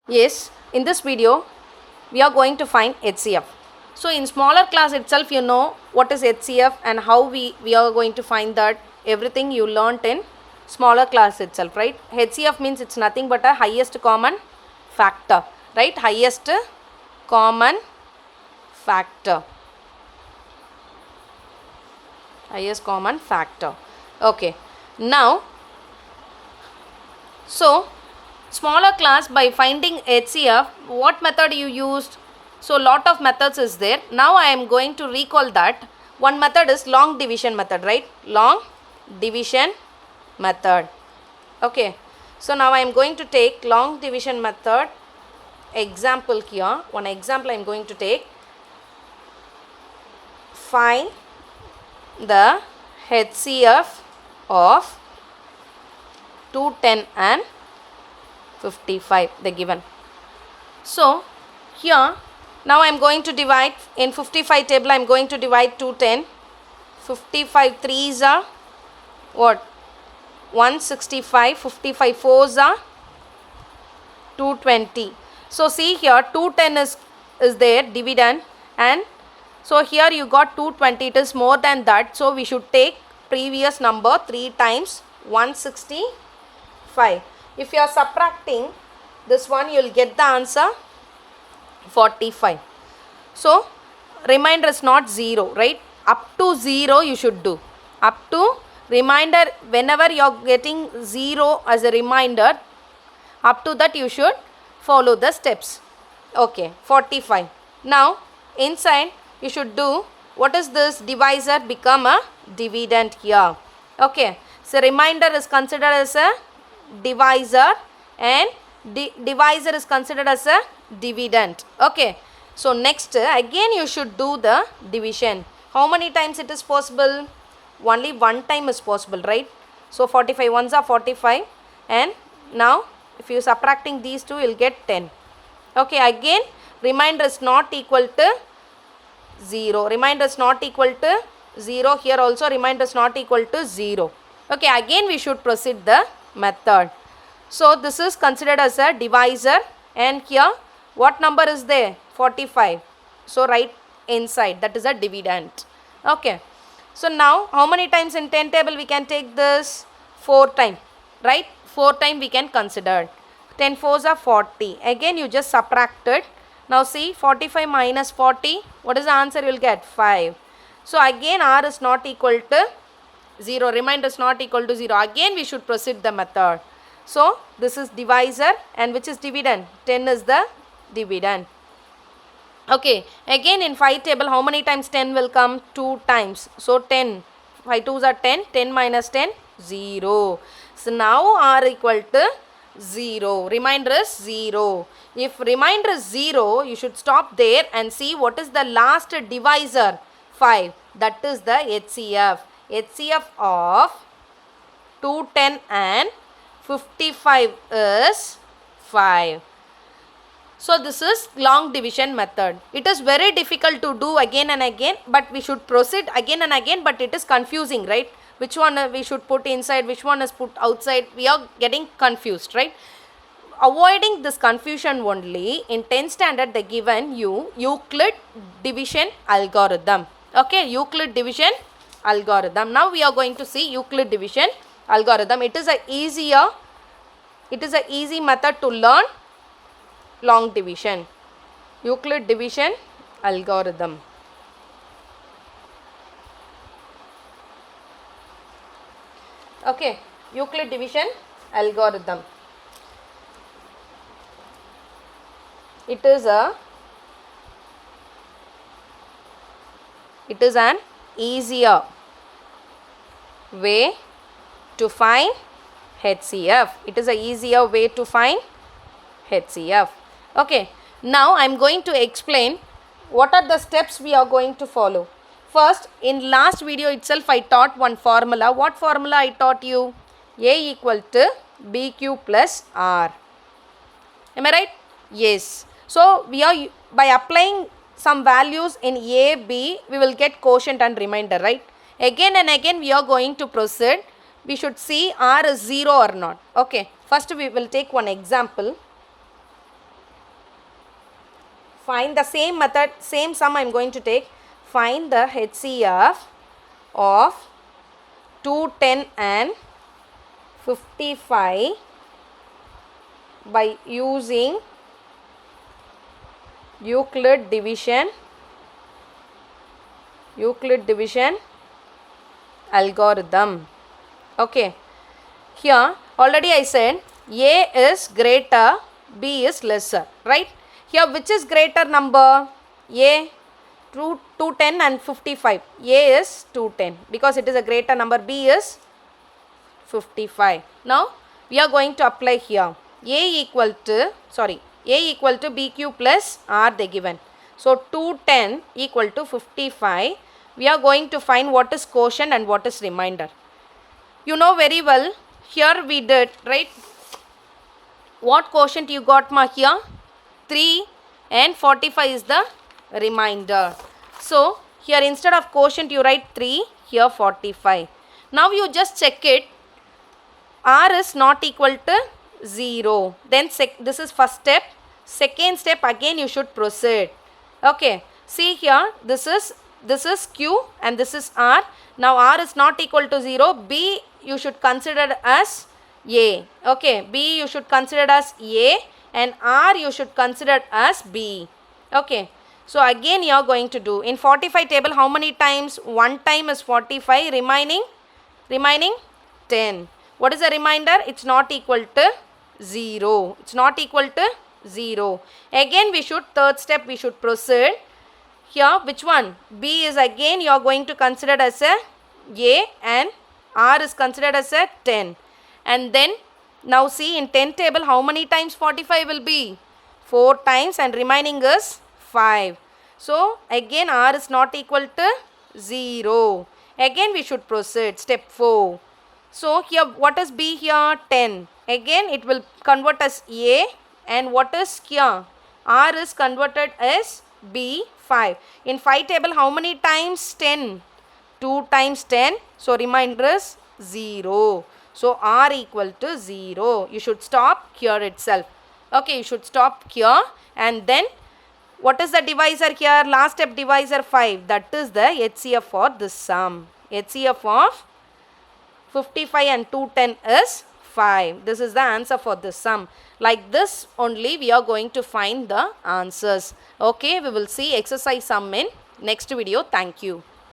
Yes, in this video we are going to find HCF. So in smaller class itself you know what is HCF and how we are going to find that. Everything you learnt in smaller class itself, right? HCF means it's nothing but a highest common factor, right? Highest common factor. Highest common factor. Okay. Now, so smaller class, by finding HCF, what method you used? So lot of methods is there. Now I am going to recall that. One method is long division method, right? Long division method. Okay. So now I am going to take long division method example here. One example I am going to take. Find the HCF of 210 and 55, the given. So here now I am going to divide in 55 table. I am going to divide 210. 55 3s are what? 165. 55 4s are 220. So see here 210 is there dividend, and so here you got 220. It is more than that, so we should take previous number 3 times 165. If you are subtracting this one, you will get the answer 45. So remainder is not 0, right? Up to 0 you should do. Up to remainder, whenever you are getting 0 as a remainder, up to that you should follow the steps. Okay, 45. Now inside you should do, what is this? Divisor become a dividend here. Okay, so remainder is considered as a divisor and divisor is considered as a dividend. Okay, so next again you should do the division. How many times it is possible? Only one time is possible, right? So 45 ones are 45, and now if you subtracting these two, you will get 10. Okay, again remainder is not equal to 0. Remainder is not equal to 0. Here also remainder is not equal to 0. Okay, again we should proceed the method. So this is considered as a divisor, and here what number is there? 45. So write inside, that is a dividend. Okay. So now how many times in 10 table we can take this? 4 times, right? 4 times we can consider. 10 4s are 40. Again you just subtracted. Now see 45 minus 40. What is the answer you will get? 5. So again R is not equal to 0. Remainder is not equal to 0. Again we should proceed the method. So this is divisor, and which is dividend? 10 is the dividend. Okay, again in 5 table how many times 10 will come? 2 times. So 10. 5 2s are 10. 10 minus 10, 0. So now R equal to 0. Remainder is 0. If remainder is 0, you should stop there and see what is the last divisor. 5. That is the HCF. HCF of 210 and 55 is 5. So this is long division method. It is very difficult to do again and again, but we should proceed again and again, but it is confusing, right? Which one we should put inside, which one is put outside, we are getting confused, right? Avoiding this confusion only, in 10th standard they given you Euclid division algorithm. Okay, Euclid division algorithm. Now we are going to see Euclid division algorithm. It is a easy method to learn long division. Euclid division algorithm. Okay, Euclid division algorithm. It is an easier way to find HCF. It is a easier way to find HCF. Okay, now I am going to explain what are the steps we are going to follow. First, in last video itself I taught one formula. What formula I taught you? A equal to BQ plus R. Am I right? Yes. So we are, by applying some values in A, B, we will get quotient and remainder, right? Again and again we are going to proceed. We should see R is 0 or not. Okay. First we will take one example. find the same method, same sum I am going to take. Find the HCF of 210 and 55 by using Euclid division algorithm. Okay, here already I said A is greater, B is lesser, right? Here which is greater number? A, 210 and 55. A is 210 because it is a greater number. B is 55. Now we are going to apply here. A equal to BQ plus R they given. So 210 equal to 55. We are going to find what is quotient and what is remainder. You know very well, here we did, right? What quotient you got ma here? 3 and 45 is the remainder. So here instead of quotient you write 3, here 45. Now you just check it. R is not equal to 0. Then this is first step. Second step again you should proceed. Okay. See here, this is Q and this is R. Now R is not equal to 0. B you should consider as A. Okay. B you should consider as A and R you should consider as B. Okay. So again you are going to do in 45 table how many times? 1 time is 45, remaining 10. What is the remainder? It's not equal to 0. It's not equal to 0. Again we should, third step we should proceed. Here which one? B is again you are going to consider as a and R is considered as a 10. And then now see in 10 table how many times 45 will be? 4 times and remaining is 5. So again R is not equal to 0. Again we should proceed. Step 4. So here what is B here? 10. Again it will convert as A and what is here? R is converted as B 5. In 5 table how many times? 10. 2 times 10. So remainder is 0. So R equal to 0. You should stop here itself. Okay, you should stop here and then what is the divisor here? Last step divisor 5. That is the HCF for this sum. HCF of 55 and 210 is 5. This is the answer for this sum. Like this only we are going to find the answers. Okay, we will see exercise sum in next video. Thank you.